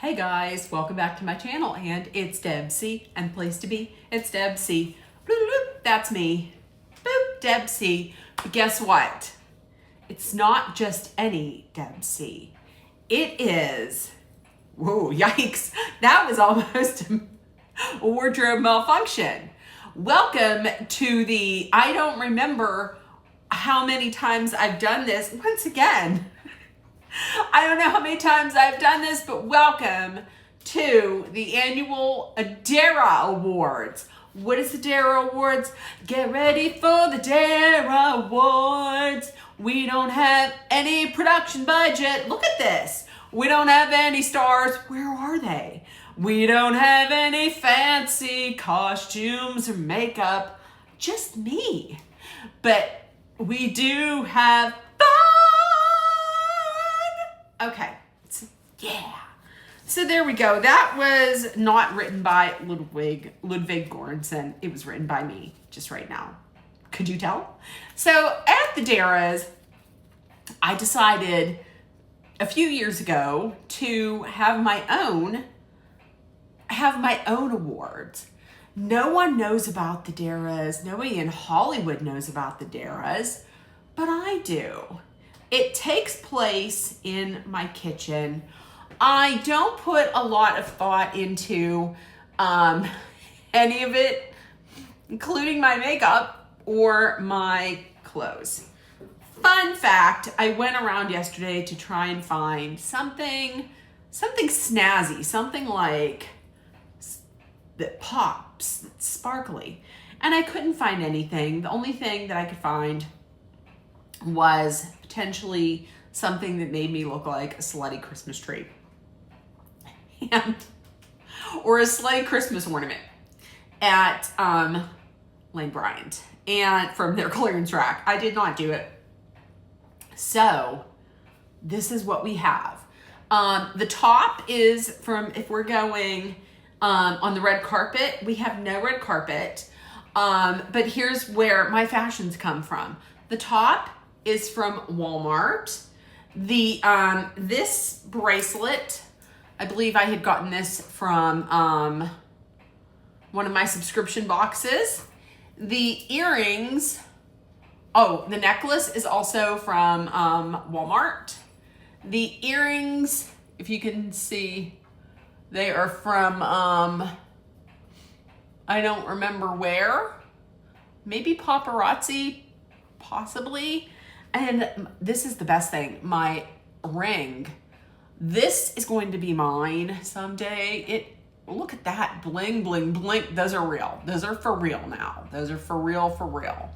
Hey guys, welcome back to my channel, and it's Debsy, and place to be, it's Debsy. Bloop, bloop, that's me. Boop, Debsy. But guess what? It's not just any Debsy. It is, whoa, yikes, that was almost a wardrobe malfunction. Welcome to the, I don't remember how many times I've done this, once again. I don't know how many times I've done this, but welcome to the annual Dera Awards. What is the Dera Awards? Get ready for the Dera Awards. We don't have any production budget. Look at this. We don't have any stars. Where are they? We don't have any fancy costumes or makeup. Just me. But we do have okay, yeah. So there we go. That was not written by Ludwig Göransson. It was written by me just right now. Could you tell? So at the Deras, I decided a few years ago to have my own awards. No one knows about the Deras. Nobody in Hollywood knows about the Deras, but I do. It takes place in my kitchen. I don't put a lot of thought into any of it, including my makeup or my clothes. Fun fact, I went around yesterday to try and find something snazzy, something like that pops, that's sparkly. And I couldn't find anything. The only thing that I could find was potentially something that made me look like a slutty Christmas tree or a slutty Christmas ornament at Lane Bryant and from their clearance rack. I did not do it. So this is what we have. The top is from, if we're going on the red carpet, we have no red carpet. But here's where my fashions come from. The top is from Walmart. The this bracelet, I believe I had gotten this from one of my subscription boxes. The earrings, oh, the necklace is also from Walmart. The earrings, if you can see, they are from I don't remember where, maybe Paparazzi, possibly. And this is the best thing, my ring. This is going to be mine someday. Look at that, bling, bling, bling. Those are real. Those are for real now. Those are for real, for real.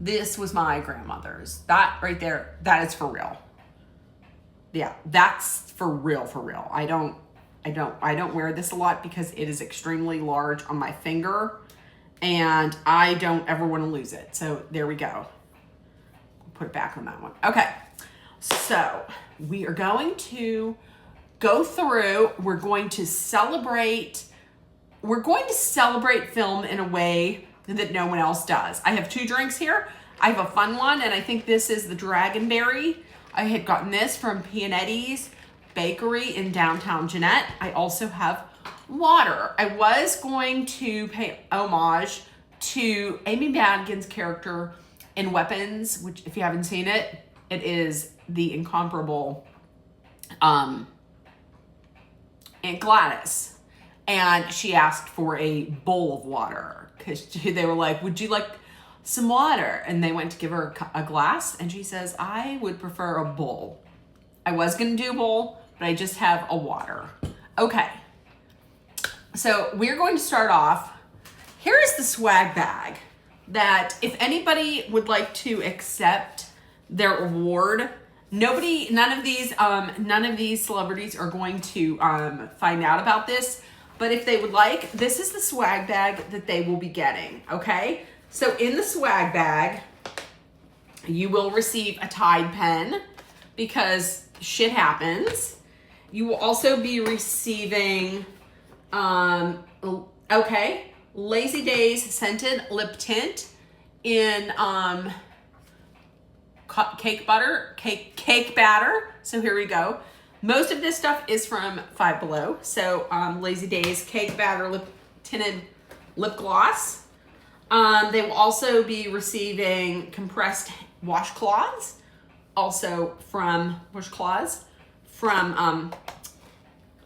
This was my grandmother's. That right there, that is for real. Yeah, that's for real, for real. I don't wear this a lot because it is extremely large on my finger and I don't ever want to lose it. So there we go. Put it back on that one. Okay, so we are going to go through, we're going to celebrate film in a way that no one else does. I have two drinks here. I have a fun one, and I think this is the Dragonberry. I had gotten this from Pianetti's Bakery in downtown Jeanette. I also have water. I was going to pay homage to Amy Madigan's character in Weapons, which if you haven't seen it, it is the incomparable Aunt Gladys. And she asked for a bowl of water because they were like, would you like some water? And they went to give her a glass and she says, I would prefer a bowl. I was gonna do a bowl, but I just have a water. Okay, so we're going to start off. Here is the swag bag that if anybody would like to accept their award, none of these celebrities are going to find out about this, but if they would like, this is the swag bag that they will be getting, okay? So in the swag bag, you will receive a Tide pen because shit happens. You will also be receiving, Lazy Days scented lip tint in cake batter. So here we go. Most of this stuff is from Five Below. So Lazy Days Cake Batter Tinted Lip Gloss. They will also be receiving compressed washcloths, also from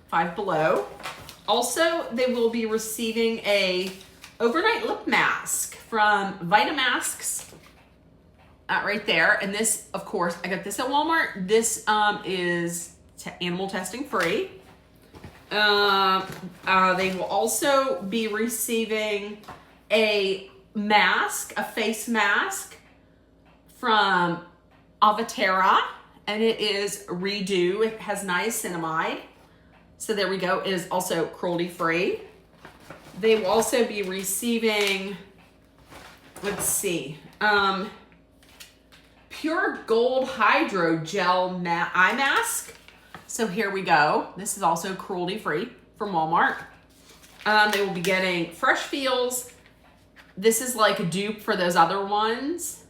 Five Below. Also, they will be receiving a overnight lip mask from Vitamasks. Right there. And this, of course, I got this at Walmart. This is animal testing free. They will also be receiving a mask, a face mask from Avatera, and it is Redo. It has niacinamide. So there we go. It is also cruelty free. They will also be receiving, let's see, Pure Gold Hydro Gel Eye Mask. So here we go. This is also cruelty free from Walmart. They will be getting Fresh Feels. This is like a dupe for those other ones.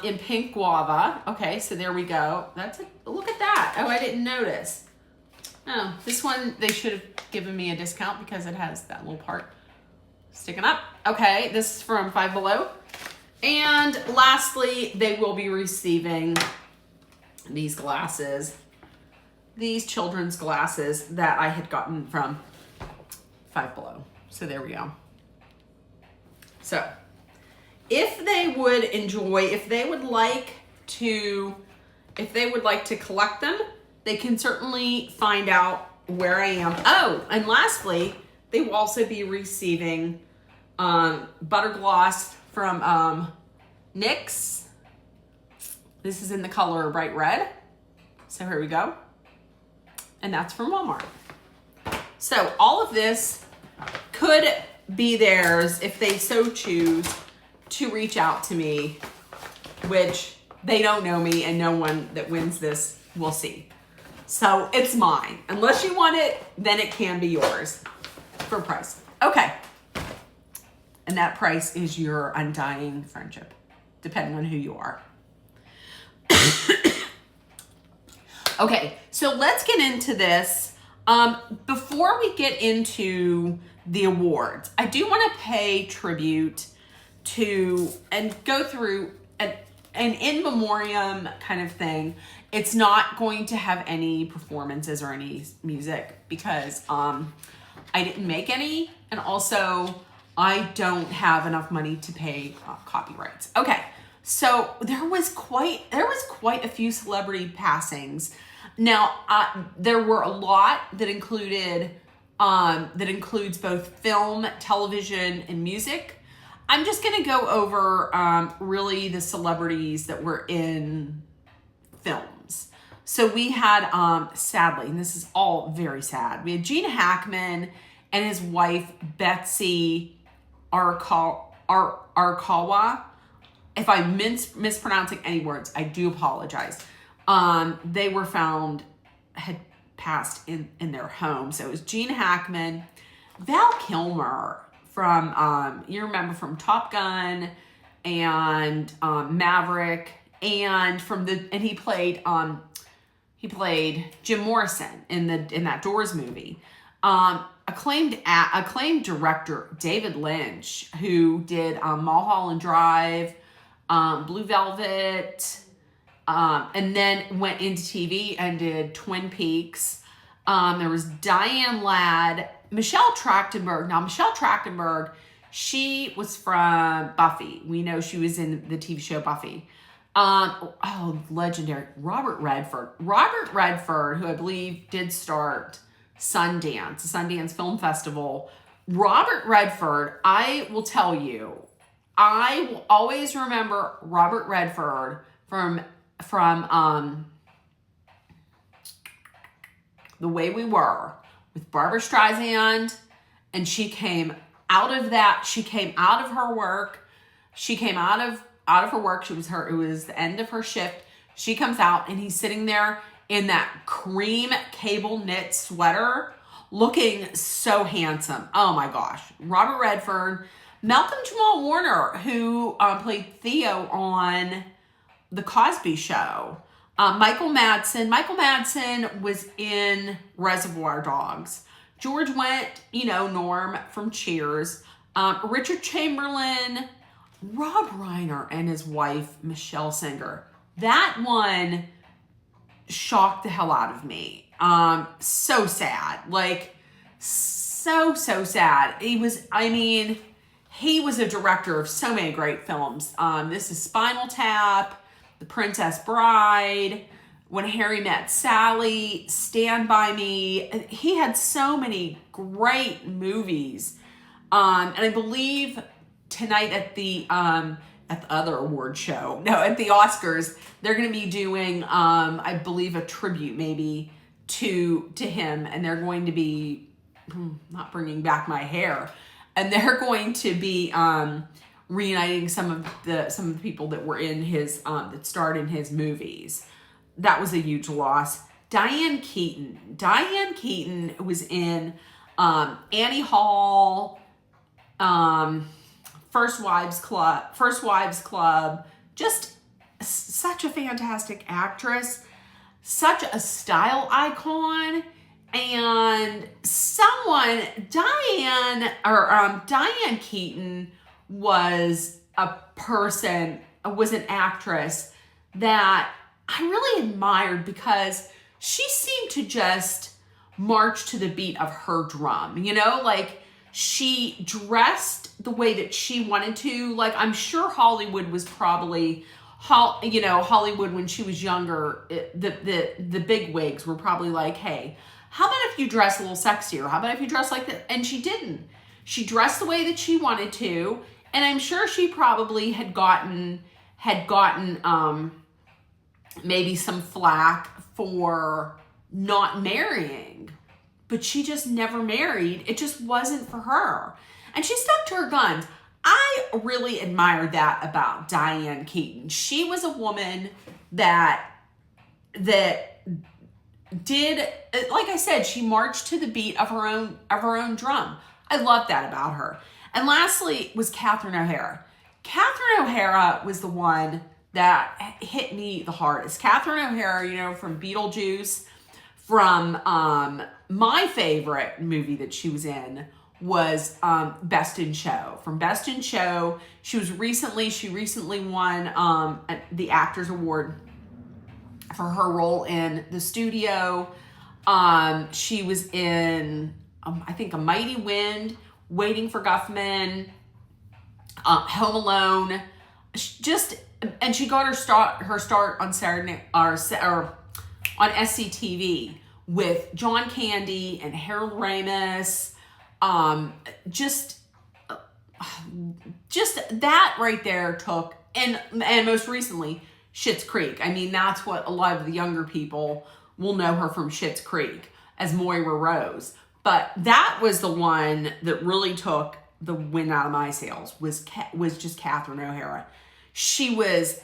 In Pink Guava. Okay, so there we go. Look at that. Oh, I didn't notice. Oh, this one, they should have given me a discount because it has that little part sticking up. Okay, this is from Five Below. And lastly, they will be receiving these glasses, these children's glasses that I had gotten from Five Below. So there we go. So if they would enjoy, if they would like to collect them, they can certainly find out where I am. Oh, and lastly, they will also be receiving butter gloss from NYX. This is in the color bright red. So here we go. And that's from Walmart. So all of this could be theirs if they so choose to reach out to me, which they don't know me and no one that wins this will see. So it's mine. Unless you want it, then it can be yours for a price. Okay. And that price is your undying friendship, depending on who you are. Okay, so let's get into this. Before we get into the awards, I do want to pay tribute to and go through an in memoriam kind of thing. It's not going to have any performances or any music because I didn't make any, and also I don't have enough money to pay copyrights. Okay, so there was quite a few celebrity passings. Now there were a lot that includes both film, television, and music. I'm just gonna go over really the celebrities that were in films. So we had, sadly, and this is all very sad, we had Gene Hackman and his wife, Betsy Arakawa. If I'm mispronouncing any words, I do apologize. They were found, had passed in their home. So it was Gene Hackman, Val Kilmer from, you remember from Top Gun and Maverick, and he played Jim Morrison in that Doors movie. Acclaimed director David Lynch, who did Mulholland Drive, Blue Velvet, and then went into TV and did Twin Peaks. There was Diane Ladd, Michelle Trachtenberg. Now, Michelle Trachtenberg, she was from Buffy. We know she was in the TV show Buffy. Legendary. Robert Redford, who I believe did start Sundance, the Sundance Film Festival. Robert Redford, I will tell you, I will always remember Robert Redford from The Way We Were with Barbara Streisand, and she came out of her work. It was the end of her shift. She comes out and he's sitting there in that cream cable knit sweater looking so handsome. Oh my gosh. Robert Redford. Malcolm Jamal Warner, who played Theo on The Cosby Show. Michael Madsen. Michael Madsen was in Reservoir Dogs. George Wendt, you know, Norm from Cheers. Richard Chamberlain, Rob Reiner, and his wife, Michelle Singer. That one shocked the hell out of me. So sad. Like, so sad. He was a director of so many great films. This is Spinal Tap, The Princess Bride, When Harry Met Sally, Stand By Me. He had so many great movies. And I believe tonight at the other award show, at the Oscars, they're going to be doing, I believe, a tribute maybe to him, and they're going to be not bringing back my hair, and they're going to be reuniting some of the people that were in his that starred in his movies. That was a huge loss. Diane Keaton was in Annie Hall, First Wives Club. Just such a fantastic actress, such a style icon, and Diane Keaton was an actress that I really admired because she seemed to just march to the beat of her drum, like she dressed the way that she wanted to. Like, I'm sure Hollywood was probably, Hollywood when she was younger, the big wigs were probably like, hey, how about if you dress a little sexier? How about if you dress like that? And she didn't. She dressed the way that she wanted to. And I'm sure she probably had gotten maybe some flack for not marrying, but she just never married. It just wasn't for her. And she stuck to her guns. I really admired that about Diane Keaton. She was a woman that did, like I said, she marched to the beat of her own drum. I love that about her. And lastly was Catherine O'Hara. Catherine O'Hara was the one that hit me the hardest. Catherine O'Hara, from Beetlejuice, from my favorite movie that she was in was Best in Show. From Best in Show, she recently won the Actors Award for her role in The Studio. She was in, I think, A Mighty Wind, Waiting for Guffman, Home Alone. And she got her start on Saturday or on SCTV with John Candy and Harold Ramis. Just that right there took, and most recently Schitt's Creek. I mean, that's what a lot of the younger people will know her from, Schitt's Creek, as Moira Rose. But that was the one that really took the wind out of my sails, was just Catherine O'Hara. She was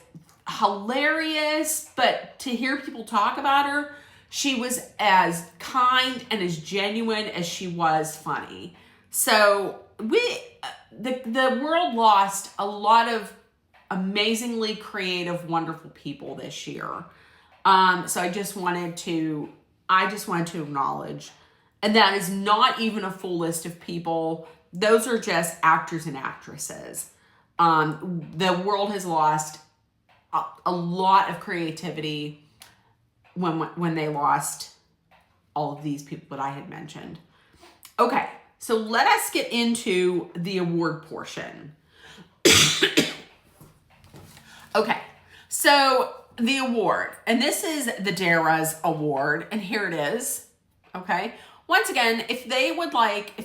hilarious, but to hear people talk about her, she was as kind and as genuine as she was funny. So the world lost a lot of amazingly creative, wonderful people this year. So I just wanted to acknowledge, and that is not even a full list of people. Those are just actors and actresses. The world has lost a lot of creativity when they lost all of these people that I had mentioned. Okay, so let us get into the award portion. Okay, so the award, and this is the Dera's award, and here it is. Okay, once again, if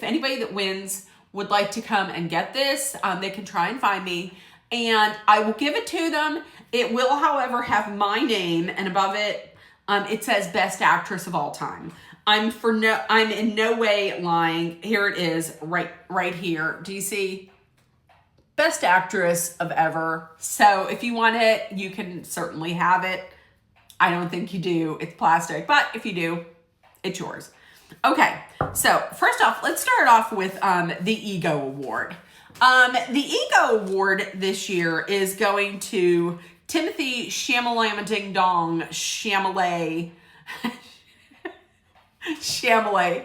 anybody that wins would like to come and get this, they can try and find me, and I will give it to them. It will, however, have my name, and above it, it says Best Actress of All Time. I'm in no way lying. Here it is, right here. Do you see? Best Actress of Ever. So if you want it, you can certainly have it. I don't think you do. It's plastic, but if you do, it's yours. Okay, so first off, let's start off with the Ego Award. The Ego Award this year is going to Timothy Shamalama Ding Dong Chalamet. Chalamet.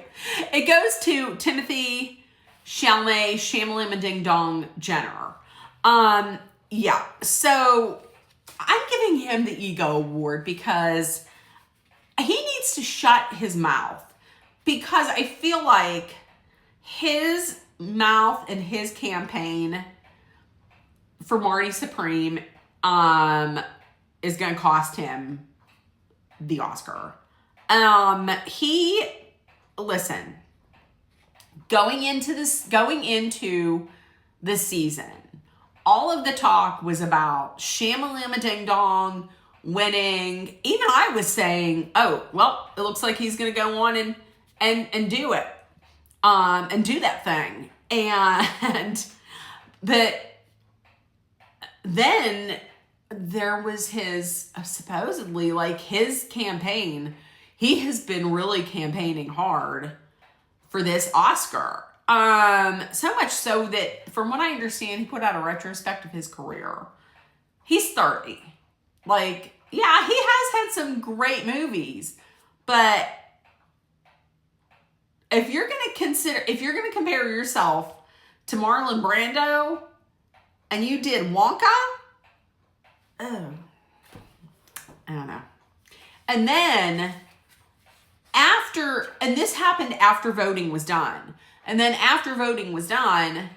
It goes to Timothy Chalamet Shamalama Ding Dong Jenner. Yeah. So I'm giving him the Ego Award because he needs to shut his mouth, because I feel like his mouth and his campaign for Marty Supreme is going to cost him the Oscar. Listen, going into this season, all of the talk was about Shamalama Ding Dong winning. Even I was saying, oh, well, it looks like he's going to go on and do it, and do that thing. But then there was his, supposedly, like, his campaign. He has been really campaigning hard for this Oscar. So much so that, from what I understand, he put out a retrospect of his career. He's 30. Like, yeah, he has had some great movies, but if you're going to compare yourself to Marlon Brando and you did Wonka, oh, I don't know. And then this happened after voting was done. And then after voting was done,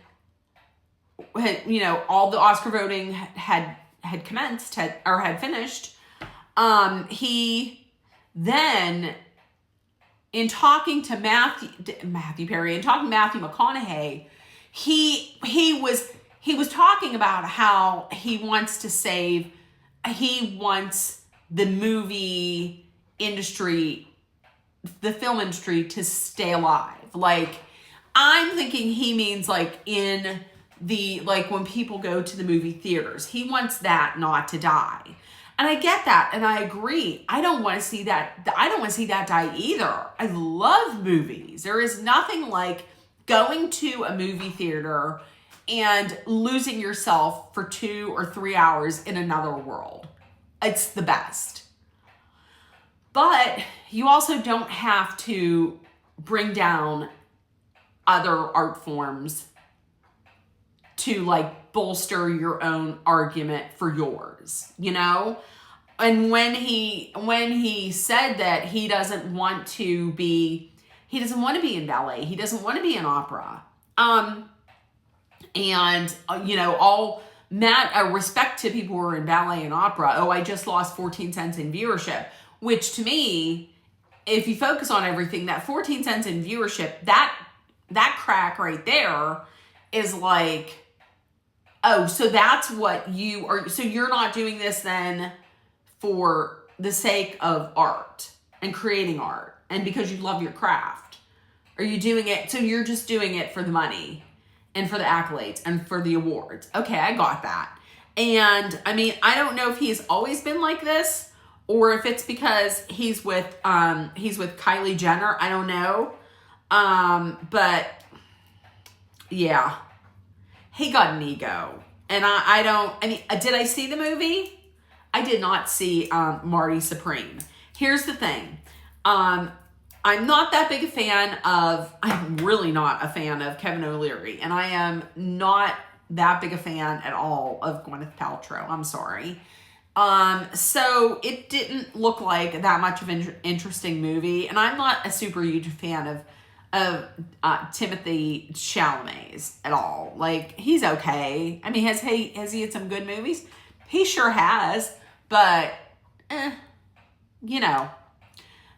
all the Oscar voting had commenced, had finished. He then, in talking to Matthew Perry and talking to Matthew McConaughey, he was talking about how he wants the movie industry, the film industry, to stay alive. Like, I'm thinking he means like in the, like, when people go to the movie theaters, he wants that not to die. And I get that, and I agree. I don't want to see that die either. I love movies. There is nothing like going to a movie theater and losing yourself for 2 or 3 hours in another world. It's the best. But you also don't have to bring down other art forms to, like, bolster your own argument for yours, And when he said that he doesn't want to be in ballet, he doesn't want to be in opera, all respect to people who are in ballet and opera. Oh, I just lost 14 cents in viewership, which to me, if you focus on everything, that 14 cents in viewership, that crack right there is like, oh, so that's what you are. So you're not doing this then for the sake of art and creating art and because you love your craft. Are you doing it? So you're just doing it for the money and for the accolades and for the awards. Okay, I got that. And I mean, I don't know if he's always been like this or if it's because he's with Kylie Jenner. I don't know. But yeah, he got an ego. And did I see the movie? I did not see Marty Supreme. Here's the thing. I'm really not a fan of Kevin O'Leary. And I am not that big a fan at all of Gwyneth Paltrow. I'm sorry. So it didn't look like that much of an interesting movie. And I'm not a super huge fan of Timothy Chalamet at all. Like, he's okay. I mean, has he had some good movies? He sure has, but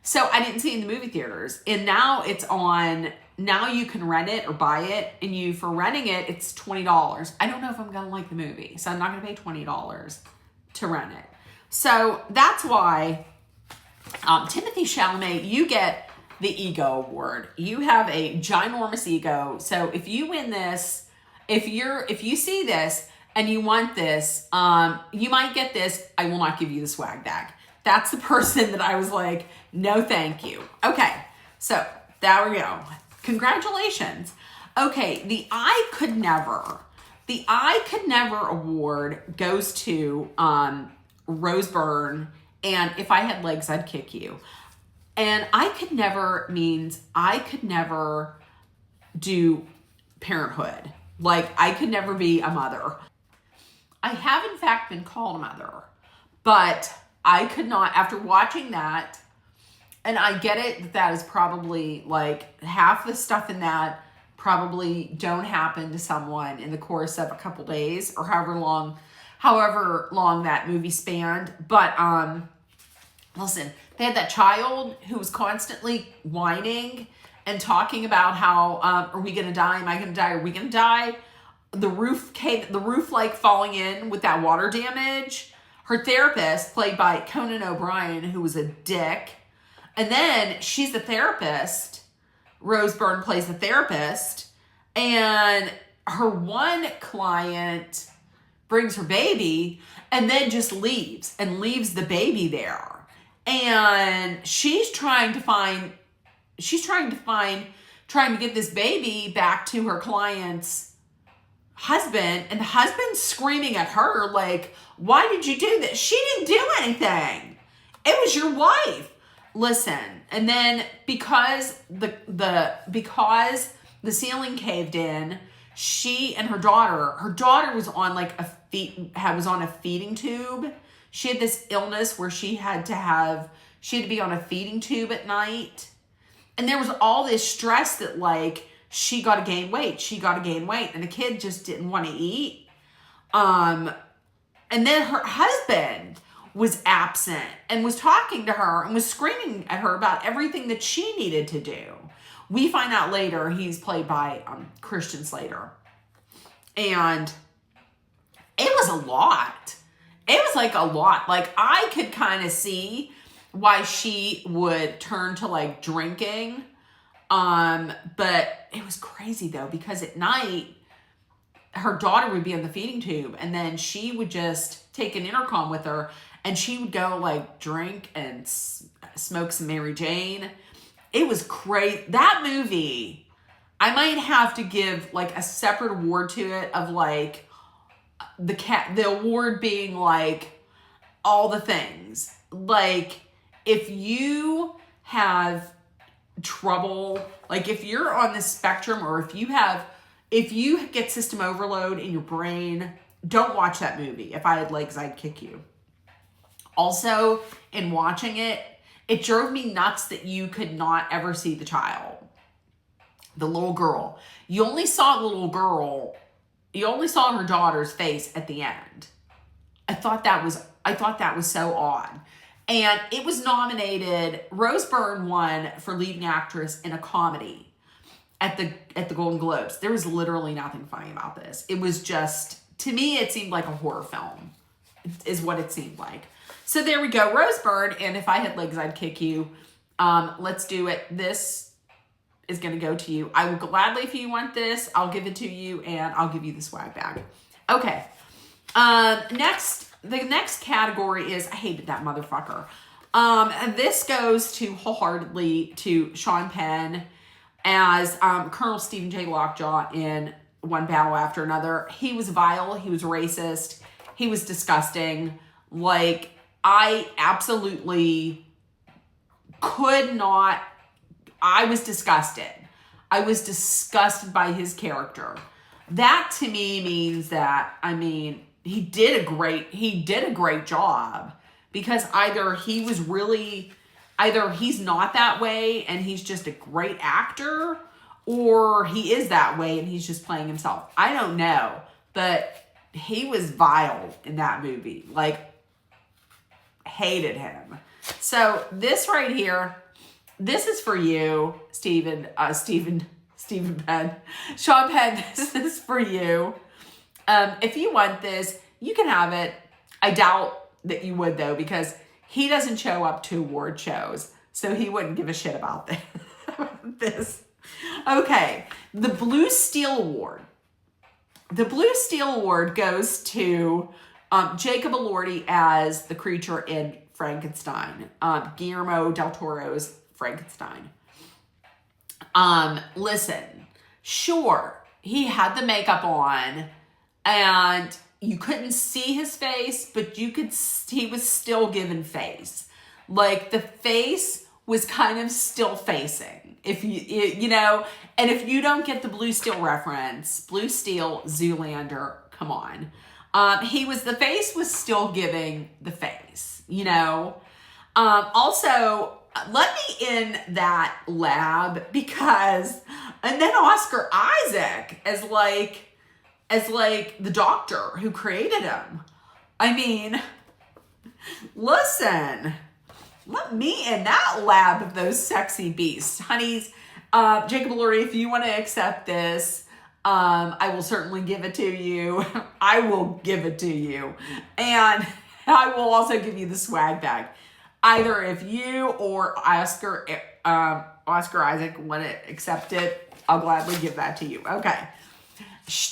So I didn't see it in the movie theaters, and now it's on. Now you can rent it or buy it, and for renting it, it's $20. I don't know if I'm gonna like the movie, so I'm not gonna pay $20 to rent it. So that's why Timothy Chalamet, you get the Ego Award. You have a ginormous ego. So if you win this, if you see this and you want this, you might get this. I will not give you the swag bag. That's the person that I was like, no, thank you. Okay. So there we go. Congratulations. Okay. The I Could Never award goes to Rose Byrne and If I Had Legs, I'd Kick You. And I could never do parenthood. Like, I could never be a mother. I have, in fact, been called a mother. But I could not, after watching that, and I get it that is probably, like, half the stuff in that probably don't happen to someone in the course of a couple days or however long that movie spanned. But, listen, they had that child who was constantly whining and talking about how, are we going to die? Am I going to die? Are we going to die? The roof like falling in with that water damage. Her therapist, played by Conan O'Brien, who was a dick. And then she's the therapist. Rose Byrne plays the therapist. And her one client brings her baby and then just leaves the baby there. And she's trying to get this baby back to her client's husband, and the husband's screaming at her like, why did you do this? She didn't do anything. It was your wife. Listen, and then because the ceiling caved in, she and her daughter was on was on a feeding tube. She had this illness where she had to be on a feeding tube at night. And there was all this stress that, like, she got to gain weight. And the kid just didn't want to eat. And then her husband was absent and was talking to her and was screaming at her about everything that she needed to do. We find out later he's played by Christian Slater. And it was a lot. It was like a lot. Like, I could kind of see why she would turn to, like, drinking. But it was crazy though, because at night her daughter would be on the feeding tube and then she would just take an intercom with her and she would go, like, drink and smoke some Mary Jane. It was crazy. That movie, I might have to give, like, a separate award to it of, like, the award being, like, all the things. Like, if you have trouble, like, if you're on the spectrum, or if you get system overload in your brain, don't watch that movie. If I Had Legs, I'd Kick You. Also, in watching it, it drove me nuts that you could not ever see the child, the little girl. You only saw her daughter's face at the end. I thought that was so odd. And it was nominated, Rose Byrne won for leading actress in a comedy at the Golden Globes. There was literally nothing funny about this. It was just, to me, it seemed like a horror film, is what it seemed like. So there we go, Rose Byrne, and If I Had Legs, I'd Kick You. Let's do it. This is going to go to you. I will gladly, if you want this, I'll give it to you, and I'll give you the swag bag. Okay. The next category is I hated that motherfucker. And this goes to wholeheartedly to Sean Penn as Colonel Stephen J. Lockjaw in One Battle After Another. He was vile. He was racist. He was disgusting. Like, I absolutely could not. I was disgusted. I was disgusted by his character. That to me means that, I mean, he did a great job, because either he's not that way and he's just a great actor, or he is that way and he's just playing himself. I don't know, but he was vile in that movie. Like, hated him. So this right here, this is for you, Stephen Penn. Sean Penn, this is for you. If you want this, you can have it. I doubt that you would, though, because he doesn't show up to award shows, so he wouldn't give a shit about this. Okay, the Blue Steel Award. The Blue Steel Award goes to Jacob Elordi as the creature in Frankenstein, Guillermo del Toro's Frankenstein. Listen, sure, he had the makeup on, and you couldn't see his face, but he was still given face. Like the face was kind of still facing. If you know, and if you don't get the Blue Steel reference, Blue Steel, Zoolander, come on. The face was still giving the face, you know. Also, let me in that lab because, and then Oscar Isaac as like the doctor who created him. I mean, listen, let me in that lab of those sexy beasts. Honeys, Jacob Lurie, if you want to accept this, I will certainly give it to you. I will give it to you. And I will also give you the swag bag. Either if you or Oscar Isaac want to accept it, I'll gladly give that to you. Okay.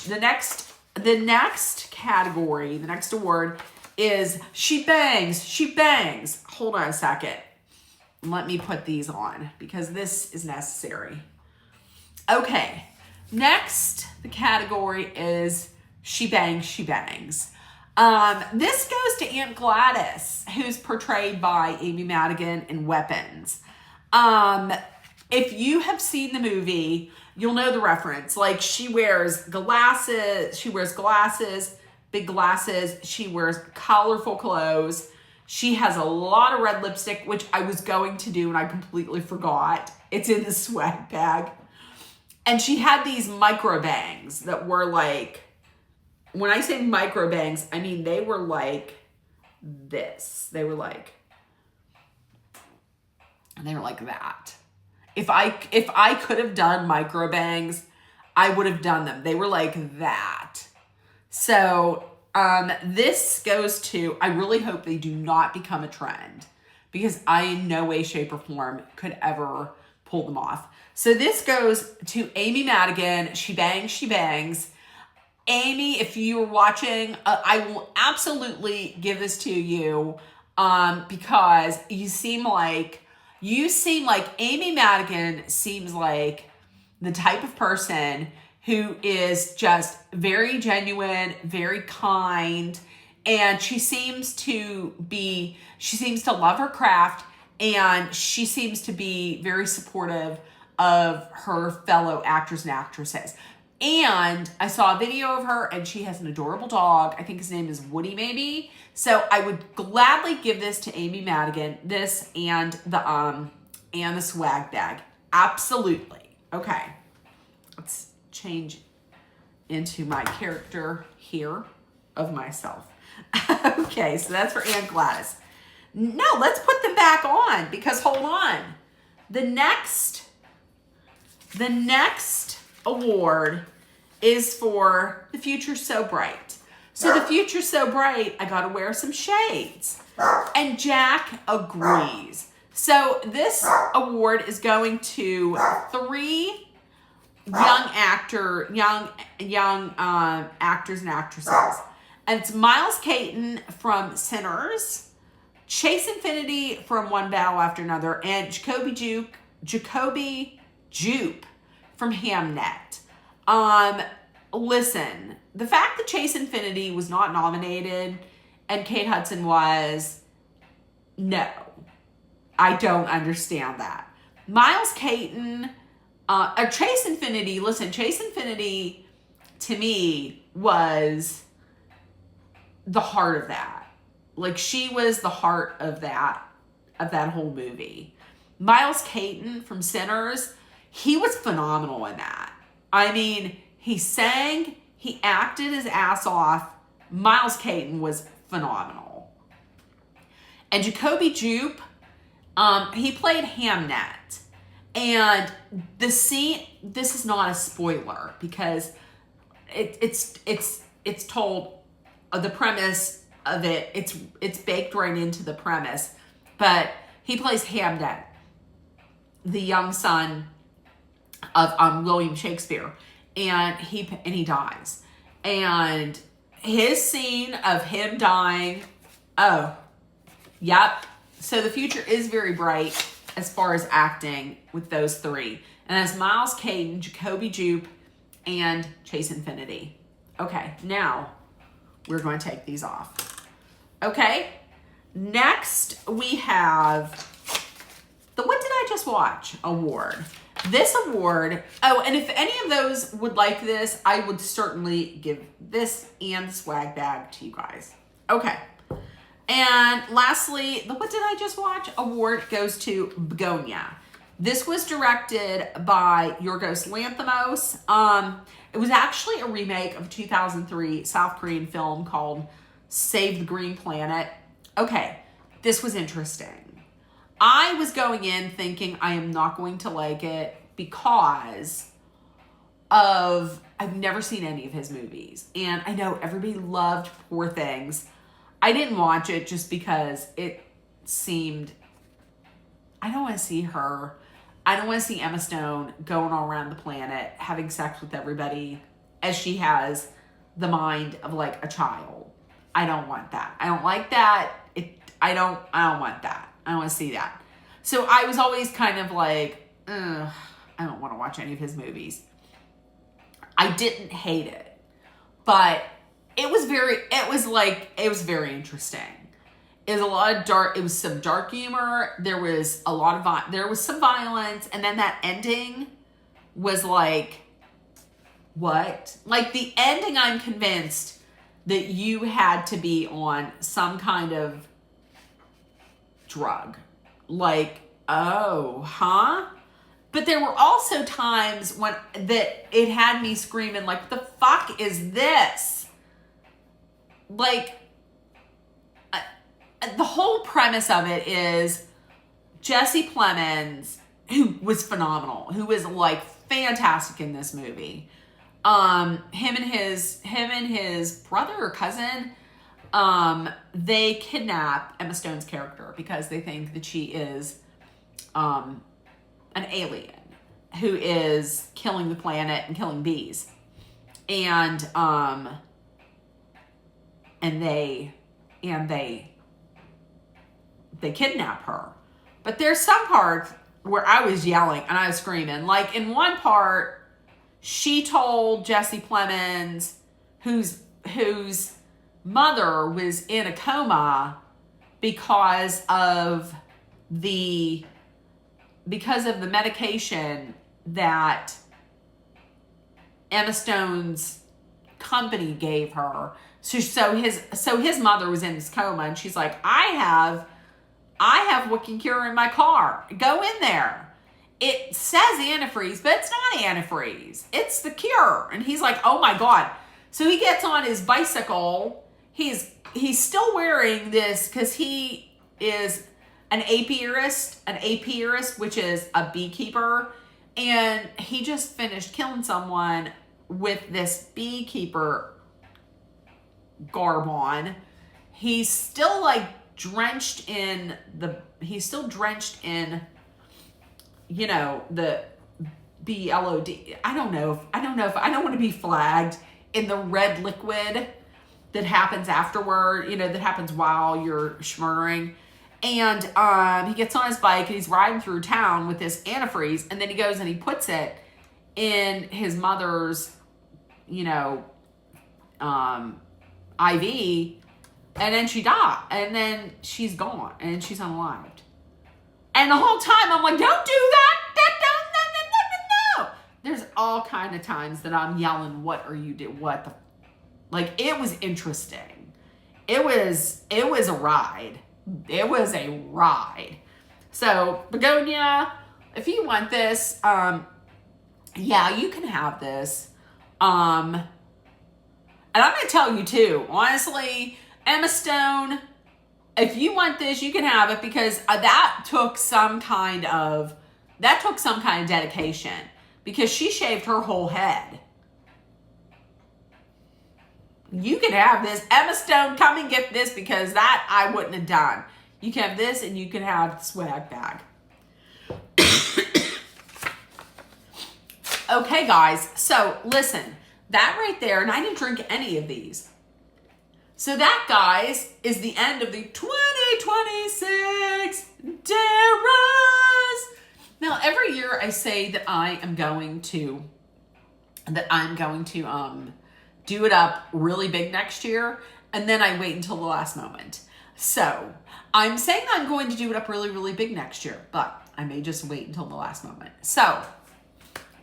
The next category, the next award is She Bangs, She Bangs. Hold on a second. Let me put these on because this is necessary. Okay. Next, the category is She Bangs, She Bangs. This goes to Aunt Gladys, who's portrayed by Amy Madigan in Weapons. If you have seen the movie, you'll know the reference. Like she wears glasses, big glasses. She wears colorful clothes. She has a lot of red lipstick, which I was going to do and I completely forgot. It's in the swag bag. And she had these micro bangs that were like, when I say micro bangs, I mean they were like this. They were like that. If I could have done micro bangs, I would have done them. They were like that. So this goes to, I really hope they do not become a trend because I in no way, shape, or form could ever pull them off. So this goes to Amy Madigan. She Bangs, She Bangs. Amy, if you're watching, I will absolutely give this to you because you seem like Amy Madigan seems like the type of person who is just very genuine, very kind, and she seems to love her craft, and she seems to be very supportive of her fellow actors and actresses. And I saw a video of her and she has an adorable dog. I think his name is Woody maybe. So I would gladly give this to Amy Madigan, this and the swag bag. Absolutely. Okay. Let's change into my character here of myself. Okay, so that's for Aunt Gladys. No, let's put them back on because hold on. The next award is for The Future's So Bright. So The Future's So Bright, I gotta wear some shades. And Jack agrees. So this award is going to 3 young actors and actresses. And it's Miles Caton from Sinners, Chase Infinity from One Battle After Another, and Jacoby Jupe from Hamnet. Listen, the fact that Chase Infinity was not nominated and Kate Hudson was, no, I don't understand that. Miles Caton, Chase Infinity, listen, Chase Infinity to me was the heart of that. Like she was the heart of that whole movie. Miles Caton from Sinners, he was phenomenal in that. I mean, he sang, he acted his ass off. Miles Caton was phenomenal. And Jacoby Jupe, he played Hamnet. And the scene, this is not a spoiler because it's told, the premise of it, it's baked right into the premise. But he plays Hamnet, the young son of William Shakespeare, and he dies. And his scene of him dying, oh, yep. So the future is very bright as far as acting with those 3. And that's Miles Caton, Jacoby Jupe, and Chase Infinity. Okay, now we're going to take these off. Okay. Next, we have the What Did I Just Watch award. This award, oh, and if any of those would like this, I would certainly give this and the swag bag to you guys. Okay. And lastly, the What Did I Just Watch award goes to Begonia. This was directed by Yorgos Lanthimos. It was actually a remake of a 2003 South Korean film called Save the Green Planet. Okay, this was interesting. I was going in thinking I am not going to like it because I've never seen any of his movies. And I know everybody loved Poor Things. I didn't watch it just because it seemed, I don't want to see her. I don't want to see Emma Stone going all around the planet having sex with everybody as she has the mind of like a child. I don't want that. I don't like that. I don't want that. I don't want to see that. So I was always kind of like, I don't want to watch any of his movies. I didn't hate it, but it was very interesting. It was a lot of dark, it was some dark humor. There was some violence. And then that ending was like, what? Like the ending, I'm convinced that you had to be on some kind of drug. Like, oh, huh? But there were also times when that it had me screaming like, what the fuck is this? Like, the whole premise of it is Jesse Plemons, who was phenomenal, who was like fantastic in this movie. Him and his brother or cousin, they kidnap Emma Stone's character because they think that she is an alien who is killing the planet and killing bees. And they kidnap her. But there's some part where I was yelling and I was screaming. Like in one part, she told Jesse Plemons, whose mother was in a coma because of the medication that Emma Stone's company gave her. So his mother was in this coma, and she's like, I have what can cure in my car. Go in there. It says antifreeze, but it's not antifreeze. It's the cure. And he's like, oh my God. So he gets on his bicycle. He's still wearing this because he is an apiarist, which is a beekeeper. And he just finished killing someone with this beekeeper garb on. He's still like drenched in, you know, the BLOD. I don't want to be flagged in the red liquid that happens afterward, you know, that happens while you're schmurdering. And he gets on his bike and he's riding through town with this antifreeze, and then he goes and he puts it in his mother's, you know, IV, and then she died, and then she's gone, and she's unalived. And the whole time I'm like, don't do that! No. There's all kind of times that I'm yelling, what are you doing? What the? Like, it was interesting. It was a ride. It was a ride. So, Begonia, if you want this, yeah, you can have this. And I'm going to tell you too, honestly, Emma Stone, if you want this, you can have it, because that took some kind of dedication, because she shaved her whole head. You can have this. Emma Stone, come and get this, because that I wouldn't have done. You can have this, and you can have the swag bag. Okay, guys. So, listen. That right there, and I didn't drink any of these. So that, guys, is the end of the 2026 Deras. Now, every year I say that I'm going to do it up really big next year. and then I wait until the last moment. So I'm saying I'm going to do it up really, really big next year, but I may just wait until the last moment. So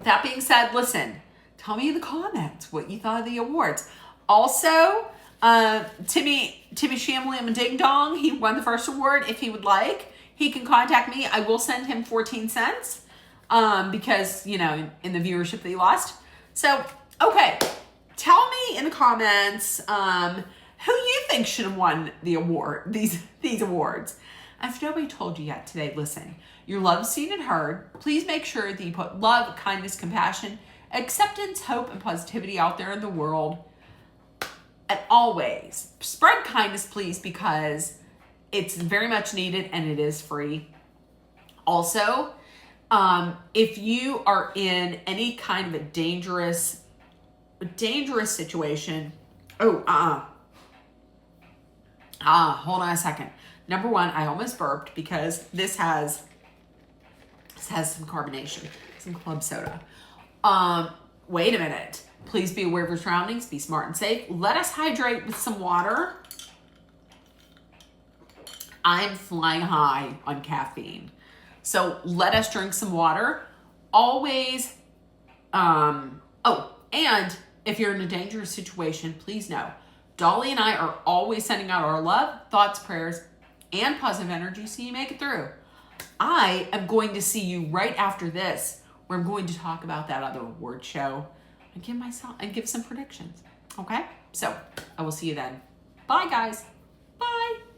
that being said, listen, tell me in the comments what you thought of the awards. Also, Timmy Shamliam and Ding Dong, he won the first award. If he would like, he can contact me. I will send him 14 cents because, you know, in the viewership that he lost. So, okay, tell me in the comments who you think should have won the award, these awards. And if nobody told you yet today, listen, your love is seen and heard. Please make sure that you put love, kindness, compassion, acceptance, hope, and positivity out there in the world. And always spread kindness, please, because it's very much needed and it is free. Also, if you are in any kind of a dangerous situation, hold on a second. Number one, I almost burped because this has some carbonation, some club soda. Wait a minute. Please be aware of your surroundings. Be smart and safe. Let us hydrate with some water. I'm flying high on caffeine. So let us drink some water. Always, and if you're in a dangerous situation, please know, Dolly and I are always sending out our love, thoughts, prayers, and positive energy so you make it through. I am going to see you right after this, where I'm going to talk about that other award show and give some predictions. Okay? So I will see you then. Bye, guys. Bye.